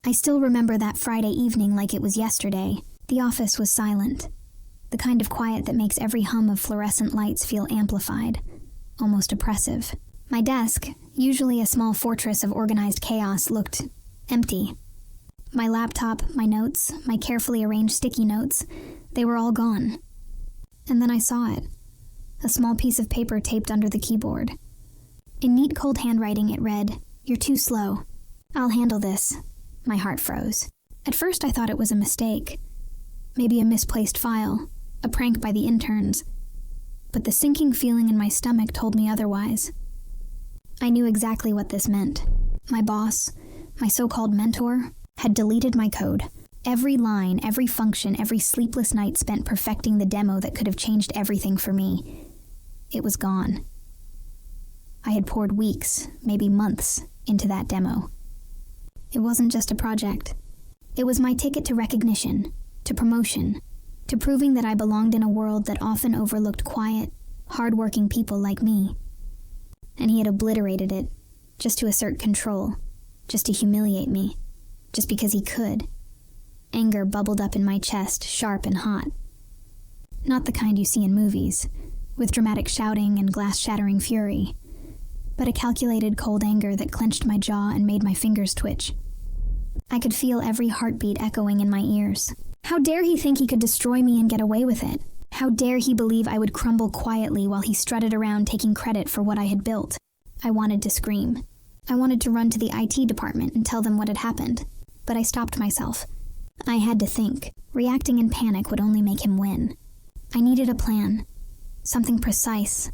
I still remember that Friday evening like it was yesterday. The office was silent, the kind of quiet that makes every hum of fluorescent lights feel amplified, almost oppressive. My desk, usually a small fortress of organized chaos, looked empty. My laptop, my notes, my carefully arranged sticky notes, they were all gone. And then I saw it. A small piece of paper taped under the keyboard. In neat cold handwriting it read, "You're too slow. I'll handle this." My heart froze. At first I thought it was a mistake. Maybe a misplaced file, a prank by the interns. But the sinking feeling in my stomach told me otherwise. I knew exactly what this meant. My boss, my so-called mentor, had deleted my code. Every line, every function, every sleepless night spent perfecting the demo that could have changed everything for me. It was gone. I had poured weeks, maybe months, into that demo. It wasn't just a project. It was my ticket to recognition, to promotion, to proving that I belonged in a world that often overlooked quiet, hard-working people like me. And he had obliterated it, just to assert control, just to humiliate me, just because he could. Anger bubbled up in my chest, sharp and hot. Not the kind you see in movies, with dramatic shouting and glass-shattering fury, but a calculated cold anger that clenched my jaw and made my fingers twitch. I could feel every heartbeat echoing in my ears. How dare he think he could destroy me and get away with it? How dare he believe I would crumble quietly while he strutted around taking credit for what I had built? I wanted to scream. I wanted to run to the IT department and tell them what had happened, but I stopped myself. I had to think. Reacting in panic would only make him win. I needed a plan. Something precise.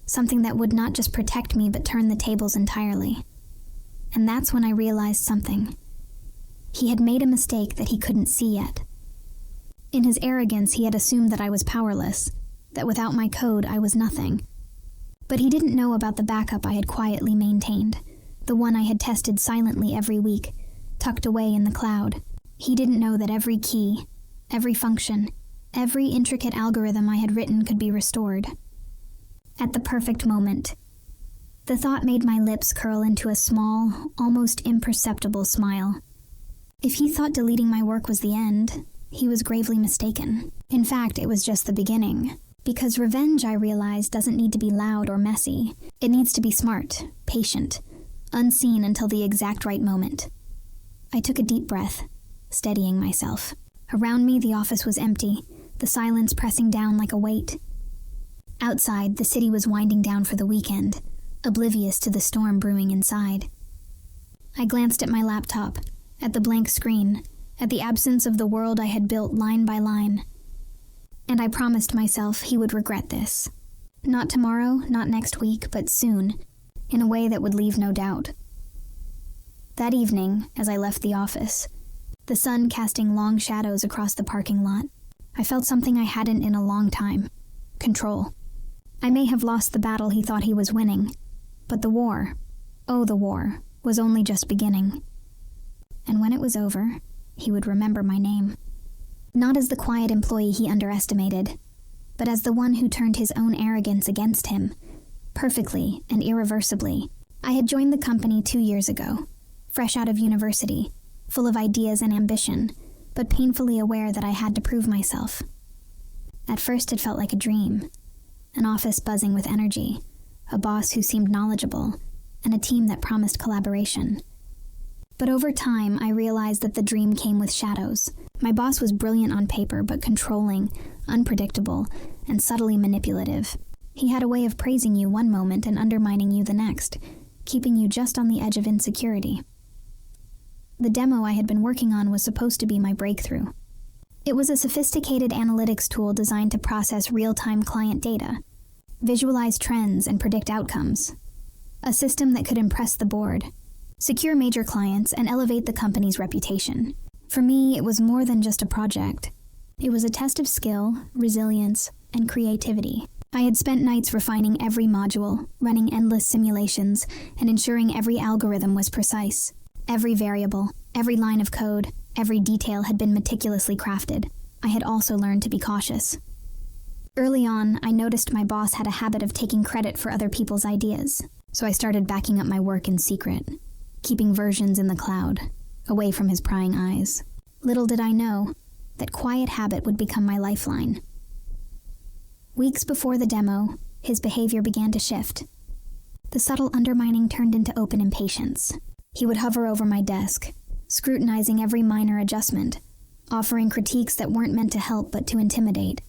Something that would not just protect me but turn the tables entirely. And that's when I realized something. He had made a mistake that he couldn't see yet. In his arrogance, he had assumed that I was powerless, that without my code I was nothing. But he didn't know about the backup I had quietly maintained, the one I had tested silently every week, tucked away in the cloud. He didn't know that every key, every function, every intricate algorithm I had written could be restored. At the perfect moment. The thought made my lips curl into a small, almost imperceptible smile. If he thought deleting my work was the end, he was gravely mistaken. In fact, it was just the beginning. Because revenge, I realized, doesn't need to be loud or messy. It needs to be smart, patient, unseen until the exact right moment. I took a deep breath, steadying myself. Around me, the office was empty, the silence pressing down like a weight. Outside, the city was winding down for the weekend, oblivious to the storm brewing inside. I glanced at my laptop, at the blank screen, at the absence of the world I had built line by line. And I promised myself he would regret this. Not tomorrow, not next week, but soon, in a way that would leave no doubt. That evening, as I left the office, the sun casting long shadows across the parking lot, I felt something I hadn't in a long time. Control. I may have lost the battle he thought he was winning, but the war, oh the war, was only just beginning. And when it was over, he would remember my name. Not as the quiet employee he underestimated, but as the one who turned his own arrogance against him, perfectly and irreversibly. I had joined the company 2 years ago, fresh out of university, full of ideas and ambition, but painfully aware that I had to prove myself. At first it felt like a dream, an office buzzing with energy, a boss who seemed knowledgeable, and a team that promised collaboration. But over time, I realized that the dream came with shadows. My boss was brilliant on paper, but controlling, unpredictable, and subtly manipulative. He had a way of praising you one moment and undermining you the next, keeping you just on the edge of insecurity. The demo I had been working on was supposed to be my breakthrough. It was a sophisticated analytics tool designed to process real-time client data, visualize trends, and predict outcomes. A system that could impress the board, secure major clients, and elevate the company's reputation. For me, it was more than just a project. It was a test of skill, resilience, and creativity. I had spent nights refining every module, running endless simulations, and ensuring every algorithm was precise. Every variable, every line of code, every detail had been meticulously crafted. I had also learned to be cautious. Early on, I noticed my boss had a habit of taking credit for other people's ideas, so I started backing up my work in secret, keeping versions in the cloud, away from his prying eyes. Little did I know that quiet habit would become my lifeline. Weeks before the demo, his behavior began to shift. The subtle undermining turned into open impatience. He would hover over my desk, scrutinizing every minor adjustment, offering critiques that weren't meant to help but to intimidate.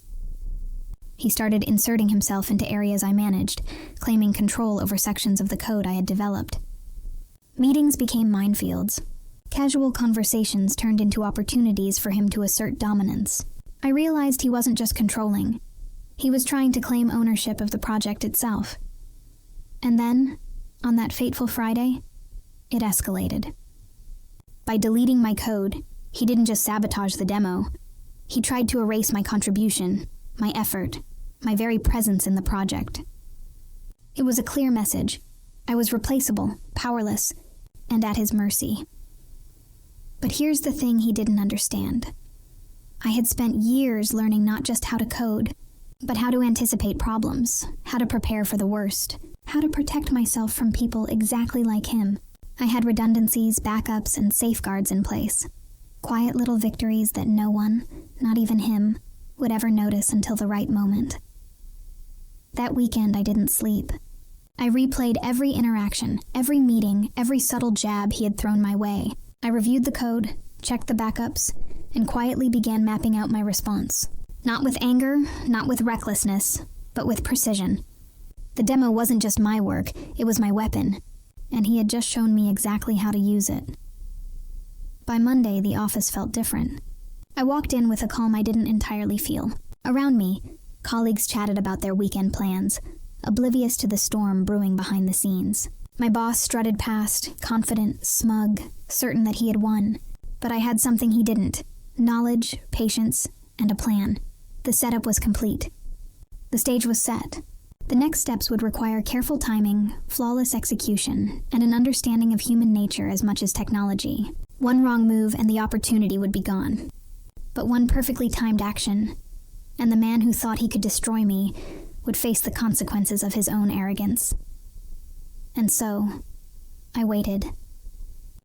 He started inserting himself into areas I managed, claiming control over sections of the code I had developed. Meetings became minefields. Casual conversations turned into opportunities for him to assert dominance. I realized he wasn't just controlling. He was trying to claim ownership of the project itself. And then, on that fateful Friday, it escalated. By deleting my code, he didn't just sabotage the demo. He tried to erase my contribution, my effort, my very presence in the project. It was a clear message. I was replaceable, powerless, and at his mercy. But here's the thing he didn't understand. I had spent years learning not just how to code, but how to anticipate problems, how to prepare for the worst, how to protect myself from people exactly like him. I had redundancies, backups, and safeguards in place. Quiet little victories that no one, not even him, would ever notice until the right moment. That weekend I didn't sleep. I replayed every interaction, every meeting, every subtle jab he had thrown my way. I reviewed the code, checked the backups, and quietly began mapping out my response. Not with anger, not with recklessness, but with precision. The demo wasn't just my work, it was my weapon, and he had just shown me exactly how to use it. By Monday, the office felt different. I walked in with a calm I didn't entirely feel. Around me, colleagues chatted about their weekend plans, oblivious to the storm brewing behind the scenes. My boss strutted past, confident, smug, certain that he had won. But I had something he didn't: knowledge, patience, and a plan. The setup was complete. The stage was set. The next steps would require careful timing, flawless execution, and an understanding of human nature as much as technology. One wrong move and the opportunity would be gone. But one perfectly timed action, and the man who thought he could destroy me would face the consequences of his own arrogance. And so, I waited.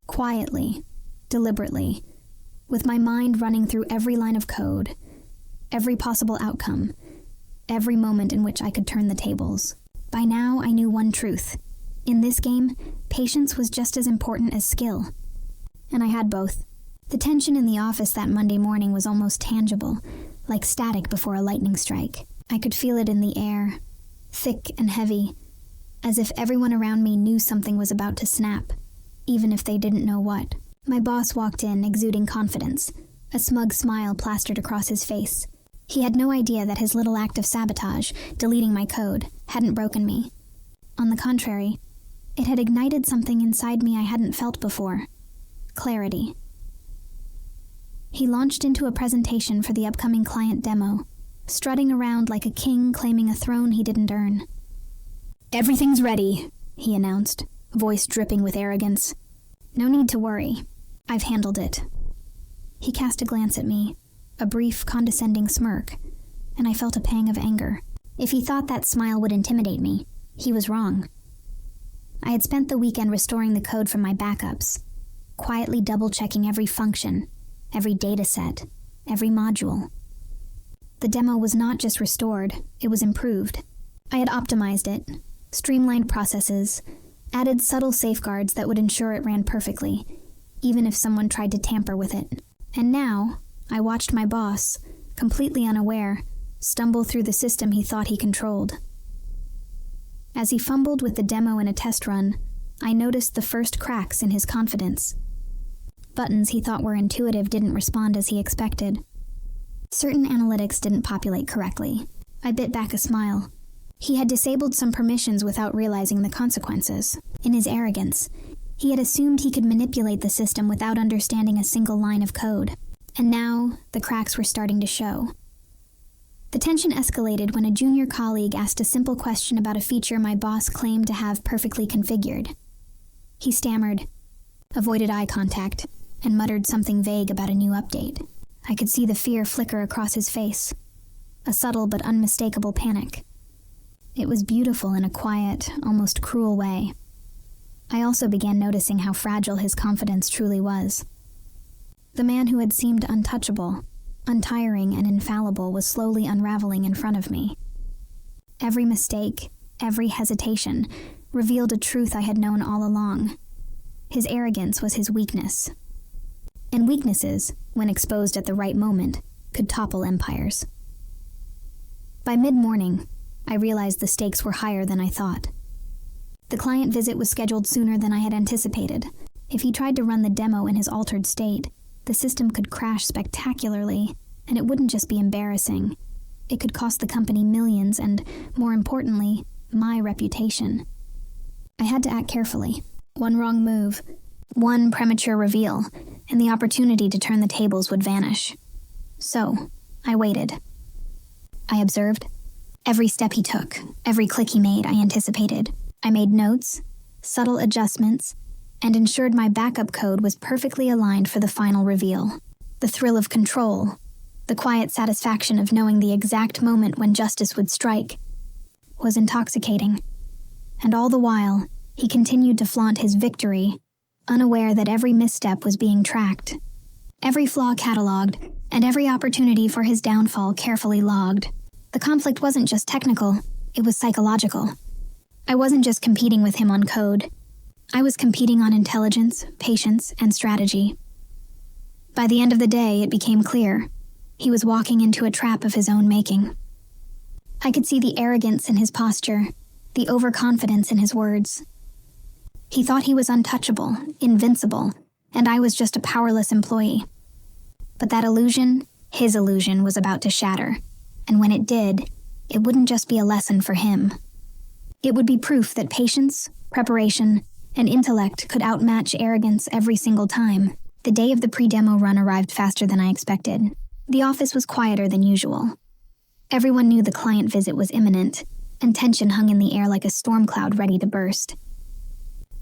Quietly, deliberately, with my mind running through every line of code, every possible outcome, every moment in which I could turn the tables. By now, I knew one truth. In this game, patience was just as important as skill. And I had both. The tension in the office that Monday morning was almost tangible, like static before a lightning strike. I could feel it in the air, thick and heavy, as if everyone around me knew something was about to snap, even if they didn't know what. My boss walked in, exuding confidence, a smug smile plastered across his face. He had no idea that his little act of sabotage, deleting my code, hadn't broken me. On the contrary, it had ignited something inside me I hadn't felt before: clarity. He launched into a presentation for the upcoming client demo, strutting around like a king claiming a throne he didn't earn. "Everything's ready," he announced, voice dripping with arrogance. "No need to worry. I've handled it." He cast a glance at me, a brief, condescending smirk, and I felt a pang of anger. If he thought that smile would intimidate me, he was wrong. I had spent the weekend restoring the code from my backups, quietly double-checking every function, every dataset, every module. The demo was not just restored, it was improved. I had optimized it, streamlined processes, added subtle safeguards that would ensure it ran perfectly, even if someone tried to tamper with it. And now, I watched my boss, completely unaware, stumble through the system he thought he controlled. As he fumbled with the demo in a test run, I noticed the first cracks in his confidence. Buttons he thought were intuitive didn't respond as he expected. Certain analytics didn't populate correctly. I bit back a smile. He had disabled some permissions without realizing the consequences. In his arrogance, he had assumed he could manipulate the system without understanding a single line of code. And now, the cracks were starting to show. The tension escalated when a junior colleague asked a simple question about a feature my boss claimed to have perfectly configured. He stammered, avoided eye contact, and muttered something vague about a new update. I could see the fear flicker across his face, a subtle but unmistakable panic. It was beautiful in a quiet, almost cruel way. I also began noticing how fragile his confidence truly was. The man who had seemed untouchable, untiring and infallible was slowly unraveling in front of me. Every mistake, every hesitation, revealed a truth I had known all along. His arrogance was his weakness. And weaknesses, when exposed at the right moment, could topple empires. By mid-morning, I realized the stakes were higher than I thought. The client visit was scheduled sooner than I had anticipated. If he tried to run the demo in his altered state, the system could crash spectacularly, and it wouldn't just be embarrassing. It could cost the company millions and, more importantly, my reputation. I had to act carefully. One wrong move, one premature reveal, and the opportunity to turn the tables would vanish. So, I waited. I observed. Every step he took, every click he made, I anticipated. I made notes, subtle adjustments, and ensured my backup code was perfectly aligned for the final reveal. The thrill of control, the quiet satisfaction of knowing the exact moment when justice would strike, was intoxicating. And all the while, he continued to flaunt his victory, unaware that every misstep was being tracked, every flaw cataloged, and every opportunity for his downfall carefully logged. The conflict wasn't just technical, it was psychological. I wasn't just competing with him on code. I was competing on intelligence, patience, and strategy. By the end of the day, it became clear. He was walking into a trap of his own making. I could see the arrogance in his posture, the overconfidence in his words. He thought he was untouchable, invincible, and I was just a powerless employee. But that illusion, his illusion, was about to shatter. And when it did, it wouldn't just be a lesson for him. It would be proof that patience, preparation, and intellect could outmatch arrogance every single time. The day of the pre-demo run arrived faster than I expected. The office was quieter than usual. Everyone knew the client visit was imminent, and tension hung in the air like a storm cloud ready to burst.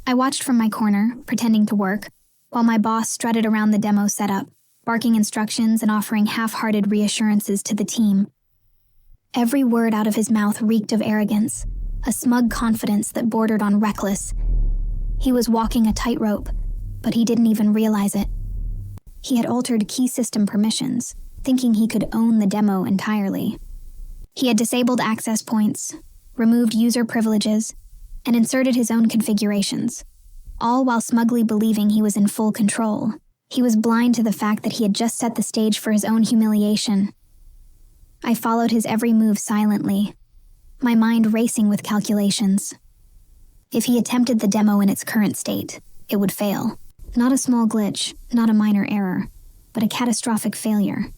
I watched from my corner, pretending to work, while my boss strutted around the demo setup, barking instructions and offering half-hearted reassurances to the team. Every word out of his mouth reeked of arrogance, a smug confidence that bordered on reckless. He was walking a tightrope, but he didn't even realize it. He had altered key system permissions, thinking he could own the demo entirely. He had disabled access points, removed user privileges, and inserted his own configurations, all while smugly believing he was in full control. He was blind to the fact that he had just set the stage for his own humiliation. I followed his every move silently, my mind racing with calculations. If he attempted the demo in its current state, it would fail. Not a small glitch, not a minor error, but a catastrophic failure.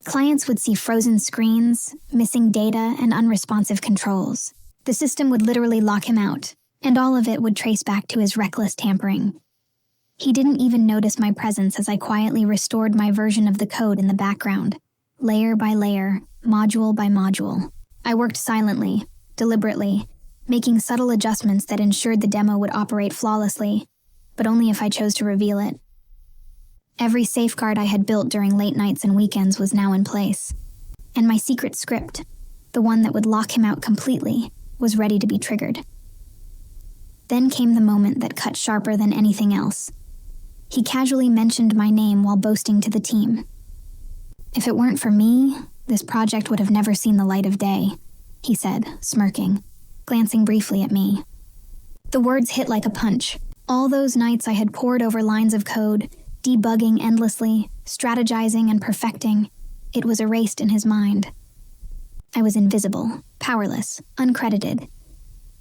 Clients would see frozen screens, missing data, and unresponsive controls. The system would literally lock him out, and all of it would trace back to his reckless tampering. He didn't even notice my presence as I quietly restored my version of the code in the background, layer by layer, module by module. I worked silently, deliberately, making subtle adjustments that ensured the demo would operate flawlessly, but only if I chose to reveal it. Every safeguard I had built during late nights and weekends was now in place, and my secret script, the one that would lock him out completely, was ready to be triggered. Then came the moment that cut sharper than anything else. He casually mentioned my name while boasting to the team. If it weren't for me, this project would have never seen the light of day, he said, smirking, glancing briefly at me. The words hit like a punch. All those nights I had pored over lines of code, debugging endlessly, strategizing and perfecting, it was erased in his mind. I was invisible, powerless, uncredited.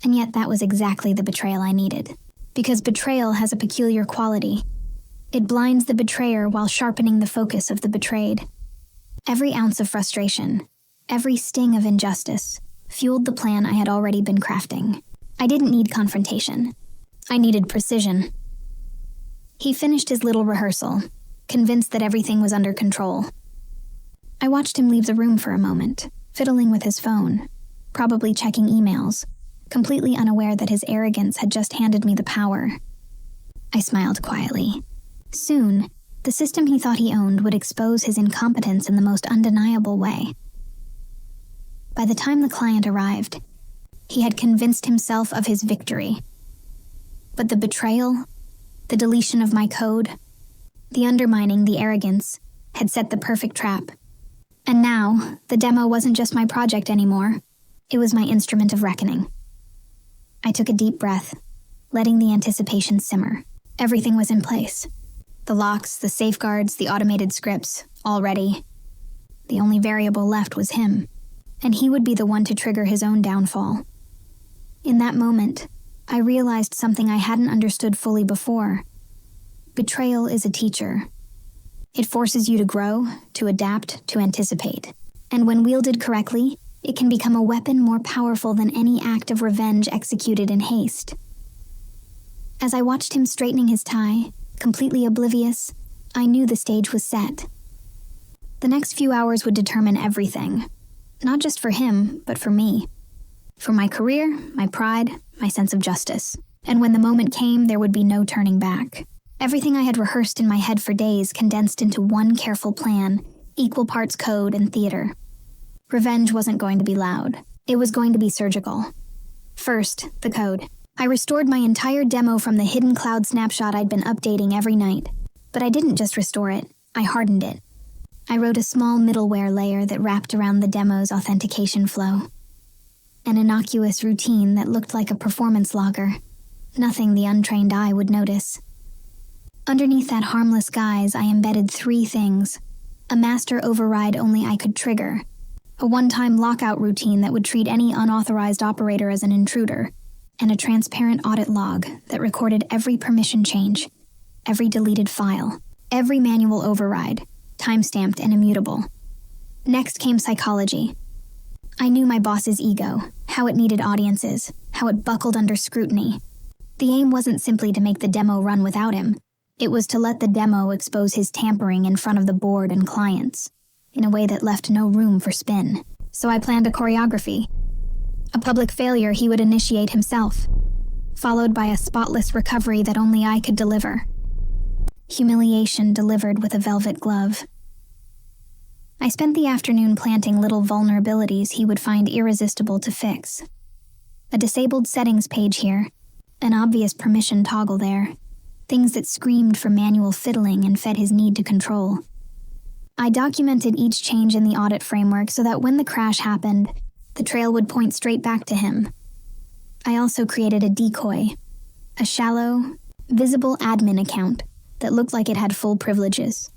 And yet that was exactly the betrayal I needed. Because betrayal has a peculiar quality. It blinds the betrayer while sharpening the focus of the betrayed. Every ounce of frustration, every sting of injustice, fueled the plan I had already been crafting. I didn't need confrontation. I needed precision. He finished his little rehearsal, convinced that everything was under control. I watched him leave the room for a moment, fiddling with his phone, probably checking emails, completely unaware that his arrogance had just handed me the power. I smiled quietly. Soon, the system he thought he owned would expose his incompetence in the most undeniable way. By the time the client arrived, he had convinced himself of his victory. But the betrayal, the deletion of my code, The undermining, the arrogance, had set the perfect trap. And now, the demo wasn't just my project anymore. It was my instrument of reckoning. I took a deep breath, letting the anticipation simmer. Everything was in place. The locks, the safeguards, the automated scripts, all ready. The only variable left was him, and he would be the one to trigger his own downfall. In that moment, I realized something I hadn't understood fully before. Betrayal is a teacher. It forces you to grow, to adapt, to anticipate. And when wielded correctly, it can become a weapon more powerful than any act of revenge executed in haste. As I watched him straightening his tie, completely oblivious, I knew the stage was set. The next few hours would determine everything. Not just for him, but for me. For my career, my pride, my sense of justice. And when the moment came, there would be no turning back. Everything I had rehearsed in my head for days condensed into one careful plan, equal parts code and theater. Revenge wasn't going to be loud. It was going to be surgical. First, the code. I restored my entire demo from the hidden cloud snapshot I'd been updating every night. But I didn't just restore it, I hardened it. I wrote a small middleware layer that wrapped around the demo's authentication flow. An innocuous routine that looked like a performance logger. Nothing the untrained eye would notice. Underneath that harmless guise, I embedded 3 things. A master override only I could trigger. A one-time lockout routine that would treat any unauthorized operator as an intruder. And a transparent audit log that recorded every permission change, every deleted file, every manual override, time-stamped and immutable. Next came psychology. I knew my boss's ego, how it needed audiences, how it buckled under scrutiny. The aim wasn't simply to make the demo run without him. It was to let the demo expose his tampering in front of the board and clients, in a way that left no room for spin. So I planned a choreography. A public failure he would initiate himself, followed by a spotless recovery that only I could deliver. Humiliation delivered with a velvet glove. I spent the afternoon planting little vulnerabilities he would find irresistible to fix. A disabled settings page here, an obvious permission toggle there, things that screamed for manual fiddling and fed his need to control. I documented each change in the audit framework so that when the crash happened, the trail would point straight back to him. I also created a decoy, a shallow, visible admin account that looked like it had full privileges.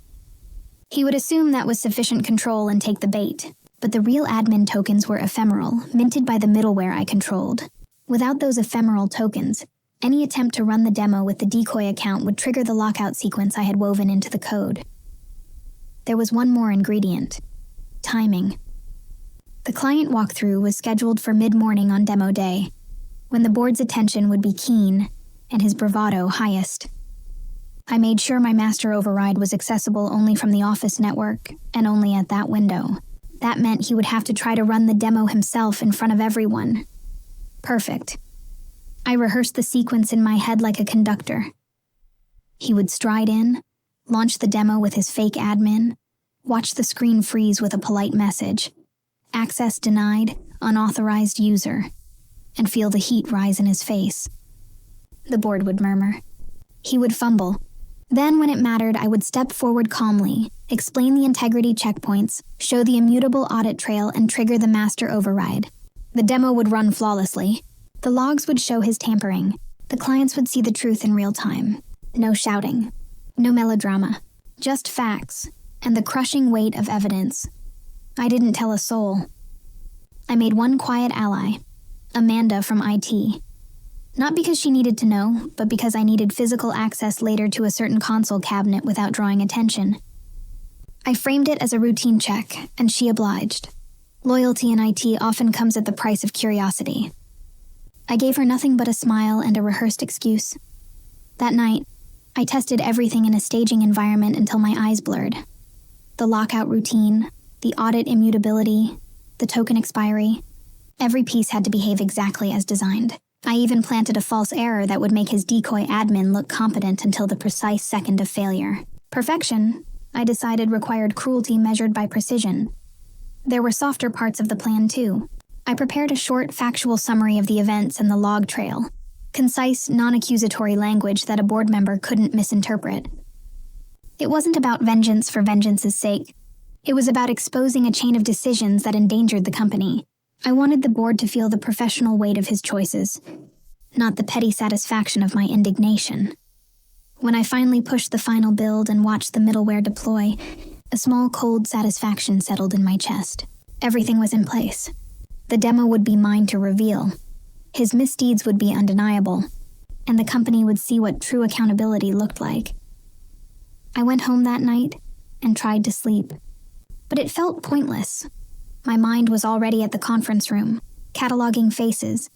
He would assume that was sufficient control and take the bait, but the real admin tokens were ephemeral, minted by the middleware I controlled. Without those ephemeral tokens, any attempt to run the demo with the decoy account would trigger the lockout sequence I had woven into the code. There was one more ingredient: timing. The client walkthrough was scheduled for mid-morning on demo day, when the board's attention would be keen and his bravado highest. I made sure my master override was accessible only from the office network and only at that window. That meant he would have to try to run the demo himself in front of everyone. Perfect. I rehearsed the sequence in my head like a conductor. He would stride in, launch the demo with his fake admin, watch the screen freeze with a polite message, access denied, unauthorized user, and feel the heat rise in his face. The board would murmur. He would fumble. Then, when it mattered, I would step forward calmly, explain the integrity checkpoints, show the immutable audit trail, and trigger the master override. The demo would run flawlessly. The logs would show his tampering. The clients would see the truth in real time. No shouting. No melodrama. Just facts, and the crushing weight of evidence. I didn't tell a soul. I made one quiet ally, Amanda from IT. Not because she needed to know, but because I needed physical access later to a certain console cabinet without drawing attention. I framed it as a routine check, and she obliged. Loyalty in IT often comes at the price of curiosity. I gave her nothing but a smile and a rehearsed excuse. That night, I tested everything in a staging environment until my eyes blurred. The lockout routine, the audit immutability, the token expiry. Every piece had to behave exactly as designed. I even planted a false error that would make his decoy admin look competent until the precise second of failure. Perfection, I decided, required cruelty measured by precision. There were softer parts of the plan, too. I prepared a short, factual summary of the events and the log trail. Concise, non-accusatory language that a board member couldn't misinterpret. It wasn't about vengeance for vengeance's sake. It was about exposing a chain of decisions that endangered the company. I wanted the board to feel the professional weight of his choices, not the petty satisfaction of my indignation. When I finally pushed the final build and watched the middleware deploy, a small cold satisfaction settled in my chest. Everything was in place. The demo would be mine to reveal. His misdeeds would be undeniable, and the company would see what true accountability looked like. I went home that night and tried to sleep, but it felt pointless. My mind was already at the conference room, cataloging faces,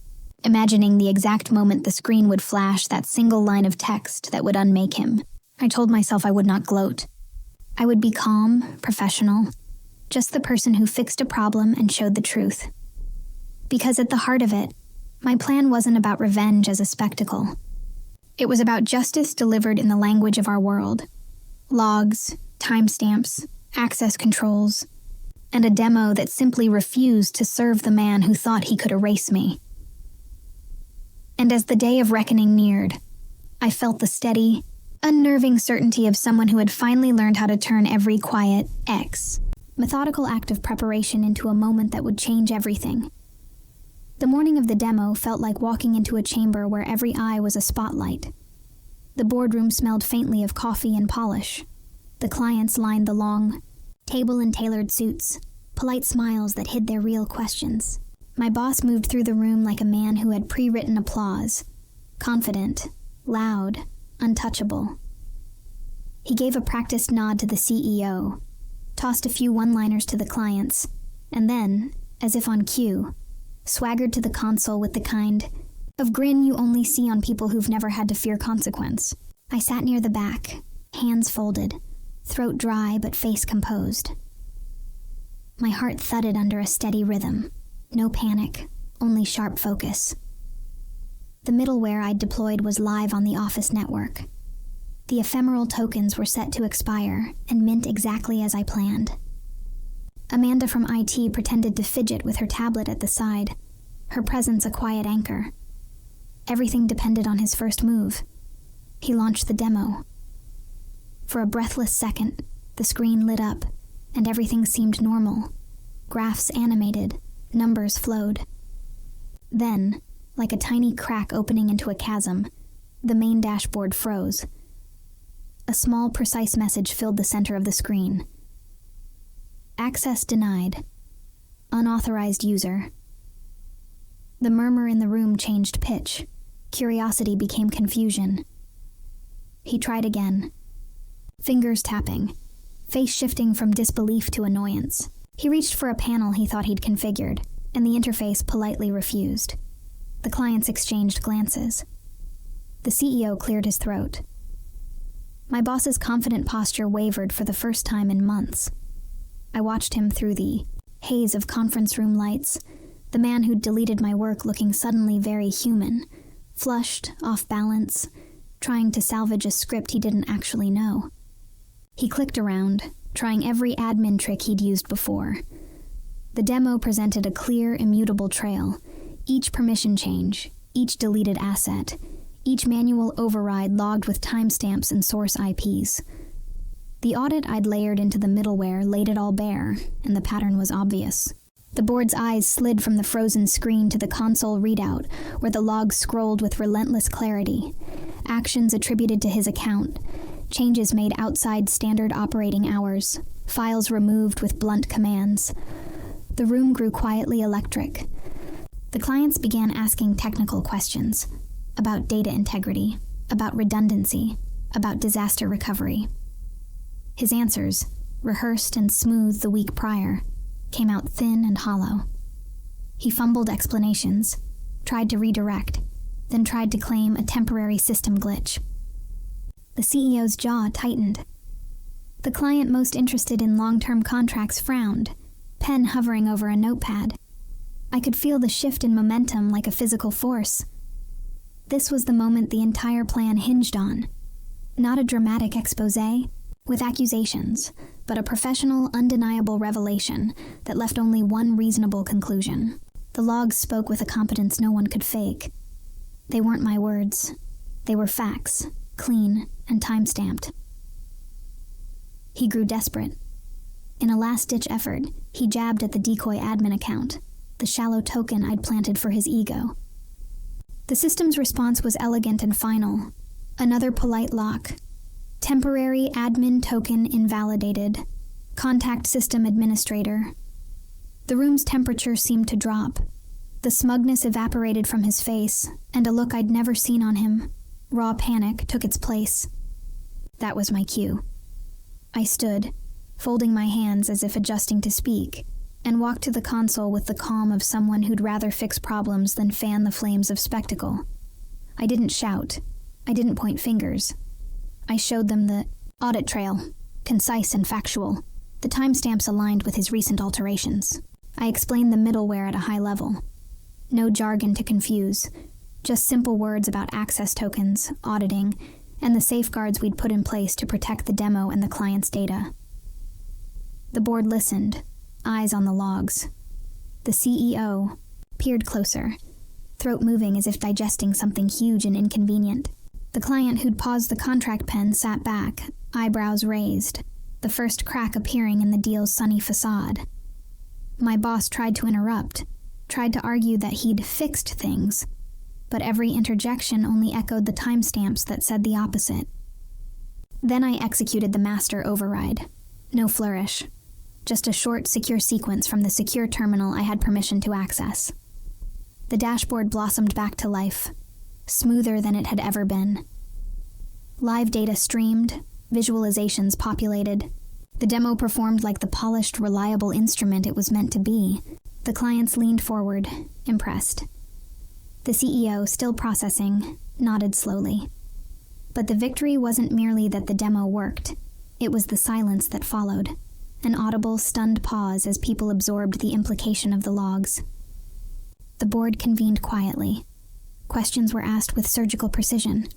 imagining the exact moment the screen would flash that single line of text that would unmake him. I told myself I would not gloat. I would be calm, professional, just the person who fixed a problem and showed the truth. Because at the heart of it, my plan wasn't about revenge as a spectacle. It was about justice delivered in the language of our world. Logs, timestamps, access controls, and a demo that simply refused to serve the man who thought he could erase me. And as the day of reckoning neared, I felt the steady, unnerving certainty of someone who had finally learned how to turn every quiet methodical act of preparation into a moment that would change everything. The morning of the demo felt like walking into a chamber where every eye was a spotlight. The boardroom smelled faintly of coffee and polish. The clients lined the long table in tailored suits, polite smiles that hid their real questions. My boss moved through the room like a man who had pre-written applause, confident, loud, untouchable. He gave a practiced nod to the CEO, tossed a few one-liners to the clients, and then, as if on cue, swaggered to the console with the kind of grin you only see on people who've never had to fear consequence. I sat near the back, hands folded, throat dry but face composed. My heart thudded under a steady rhythm. No panic, only sharp focus. The middleware I'd deployed was live on the Office network. The ephemeral tokens were set to expire and mint exactly as I planned. Amanda from IT pretended to fidget with her tablet at the side, her presence a quiet anchor. Everything depended on his first move. He launched the demo. For a breathless second, the screen lit up, and everything seemed normal. Graphs animated, numbers flowed. Then, like a tiny crack opening into a chasm, the main dashboard froze. A small, precise message filled the center of the screen. Access denied. Unauthorized user. The murmur in the room changed pitch. Curiosity became confusion. He tried again. Fingers tapping, face shifting from disbelief to annoyance. He reached for a panel he thought he'd configured, and the interface politely refused. The clients exchanged glances. The CEO cleared his throat. My boss's confident posture wavered for the first time in months. I watched him through the haze of conference room lights, the man who'd deleted my work looking suddenly very human, flushed, off balance, trying to salvage a script he didn't actually know. He clicked around, trying every admin trick he'd used before. The demo presented a clear, immutable trail. Each permission change, each deleted asset, each manual override logged with timestamps and source IPs. The audit I'd layered into the middleware laid it all bare, and the pattern was obvious. The board's eyes slid from the frozen screen to the console readout, where the logs scrolled with relentless clarity. Actions attributed to his account, changes made outside standard operating hours, files removed with blunt commands. The room grew quietly electric. The clients began asking technical questions about data integrity, about redundancy, about disaster recovery. His answers, rehearsed and smooth the week prior, came out thin and hollow. He fumbled explanations, tried to redirect, then tried to claim a temporary system glitch. The CEO's jaw tightened. The client most interested in long-term contracts frowned, pen hovering over a notepad. I could feel the shift in momentum like a physical force. This was the moment the entire plan hinged on. Not a dramatic exposé with accusations, but a professional, undeniable revelation that left only one reasonable conclusion. The logs spoke with a competence no one could fake. They weren't my words. They were facts, clean and time-stamped. He grew desperate. In a last-ditch effort, he jabbed at the decoy admin account, the shallow token I'd planted for his ego. The system's response was elegant and final. Another polite lock. Temporary admin token invalidated. Contact system administrator. The room's temperature seemed to drop. The smugness evaporated from his face, and a look I'd never seen on him, raw panic, took its place. That was my cue. I stood, folding my hands as if adjusting to speak, and walked to the console with the calm of someone who'd rather fix problems than fan the flames of spectacle. I didn't shout. I didn't point fingers. I showed them the audit trail, concise and factual, the timestamps aligned with his recent alterations. I explained the middleware at a high level. No jargon to confuse, just simple words about access tokens, auditing, and the safeguards we'd put in place to protect the demo and the client's data. The board listened, eyes on the logs. The CEO peered closer, throat moving as if digesting something huge and inconvenient. The client who'd paused the contract pen sat back, eyebrows raised, the first crack appearing in the deal's sunny facade. My boss tried to interrupt, tried to argue that he'd fixed things, but every interjection only echoed the timestamps that said the opposite. Then I executed the master override. No flourish. Just a short, secure sequence from the secure terminal I had permission to access. The dashboard blossomed back to life, smoother than it had ever been. Live data streamed, visualizations populated. The demo performed like the polished, reliable instrument it was meant to be. The clients leaned forward, impressed. The CEO, still processing, nodded slowly. But the victory wasn't merely that the demo worked. It was the silence that followed, an audible, stunned pause as people absorbed the implication of the logs. The board convened quietly. Questions were asked with surgical precision.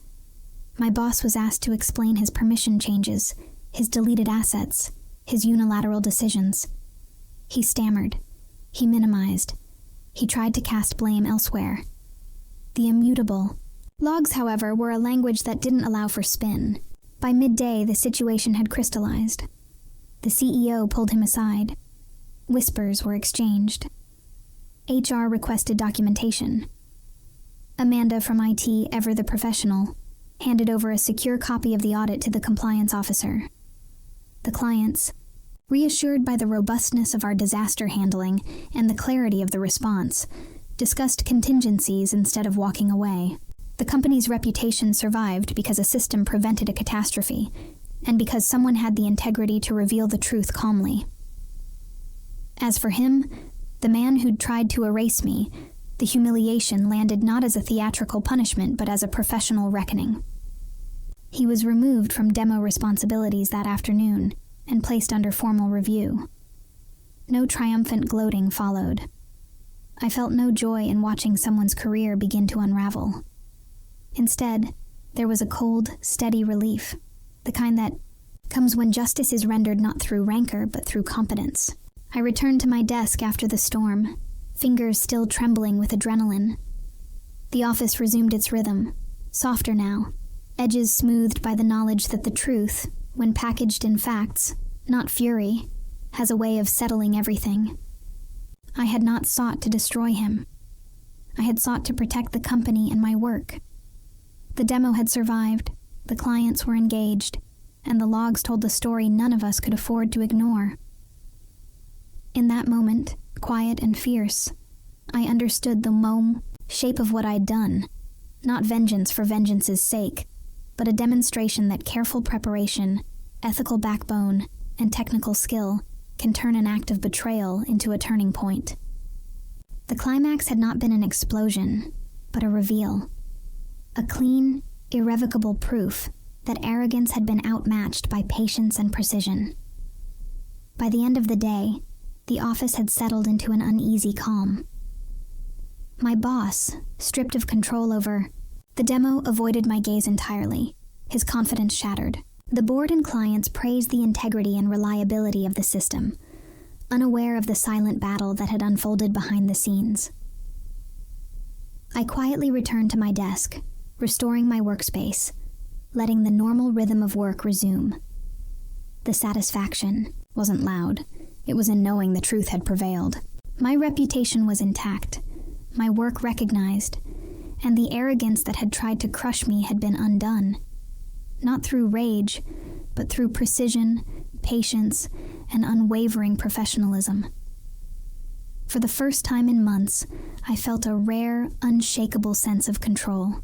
My boss was asked to explain his permission changes, his deleted assets, his unilateral decisions. He stammered. He minimized. He tried to cast blame elsewhere. The immutable. Logs, however, were a language that didn't allow for spin. By midday, the situation had crystallized. The CEO pulled him aside. Whispers were exchanged. HR requested documentation. Amanda from IT, ever the professional, handed over a secure copy of the audit to the compliance officer. The clients, reassured by the robustness of our disaster handling and the clarity of the response, discussed contingencies instead of walking away. The company's reputation survived because a system prevented a catastrophe, and because someone had the integrity to reveal the truth calmly. As for him, the man who'd tried to erase me, the humiliation landed not as a theatrical punishment but as a professional reckoning. He was removed from demo responsibilities that afternoon and placed under formal review. No triumphant gloating followed. I felt no joy in watching someone's career begin to unravel. Instead, there was a cold, steady relief, the kind that comes when justice is rendered not through rancor but through competence. I returned to my desk after the storm, fingers still trembling with adrenaline. The office resumed its rhythm, softer now, edges smoothed by the knowledge that the truth, when packaged in facts, not fury, has a way of settling everything. I had not sought to destroy him. I had sought to protect the company and my work. The demo had survived, the clients were engaged, and the logs told the story none of us could afford to ignore. In that moment, quiet and fierce, I understood the shape of what I'd done, not vengeance for vengeance's sake, but a demonstration that careful preparation, ethical backbone, and technical skill can turn an act of betrayal into a turning point. The climax had not been an explosion, but a reveal. A clean, irrevocable proof that arrogance had been outmatched by patience and precision. By the end of the day, the office had settled into an uneasy calm. My boss, stripped of control over the demo, avoided my gaze entirely, his confidence shattered. The board and clients praised the integrity and reliability of the system, unaware of the silent battle that had unfolded behind the scenes. I quietly returned to my desk, restoring my workspace, letting the normal rhythm of work resume. The satisfaction wasn't loud. It was in knowing the truth had prevailed. My reputation was intact, my work recognized, and the arrogance that had tried to crush me had been undone. Not through rage, but through precision, patience, and unwavering professionalism. For the first time in months, I felt a rare, unshakable sense of control.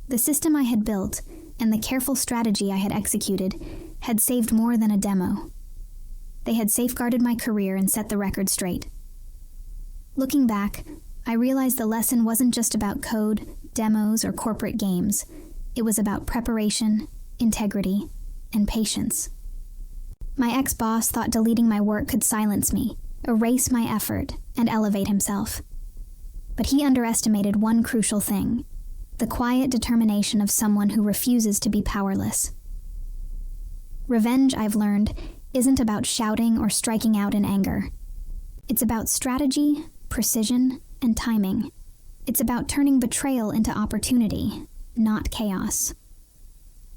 The system I had built, and the careful strategy I had executed, had saved more than a demo. They had safeguarded my career and set the record straight. Looking back, I realized the lesson wasn't just about code, demos, or corporate games. It was about preparation, integrity, and patience. My ex-boss thought deleting my work could silence me, erase my effort, and elevate himself. But he underestimated one crucial thing: the quiet determination of someone who refuses to be powerless. Revenge, I've learned, isn't about shouting or striking out in anger. It's about strategy, precision, and timing. It's about turning betrayal into opportunity, not chaos.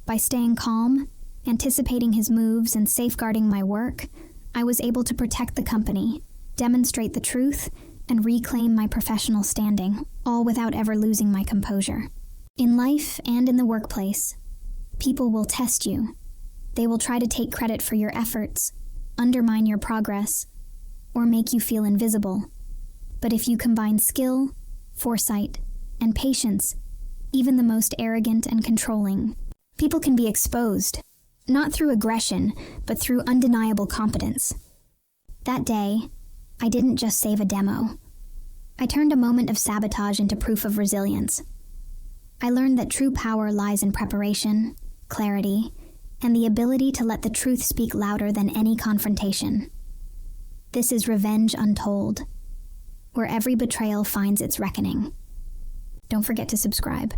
By staying calm, anticipating his moves, and safeguarding my work, I was able to protect the company, demonstrate the truth, and reclaim my professional standing, all without ever losing my composure. In life and in the workplace, people will test you. They will try to take credit for your efforts, undermine your progress, or make you feel invisible. But if you combine skill, foresight, and patience, even the most arrogant and controlling, people can be exposed, not through aggression, but through undeniable competence. That day, I didn't just save a demo. I turned a moment of sabotage into proof of resilience. I learned that true power lies in preparation, clarity, and the ability to let the truth speak louder than any confrontation. This is Revenge Untold, where every betrayal finds its reckoning. Don't forget to subscribe.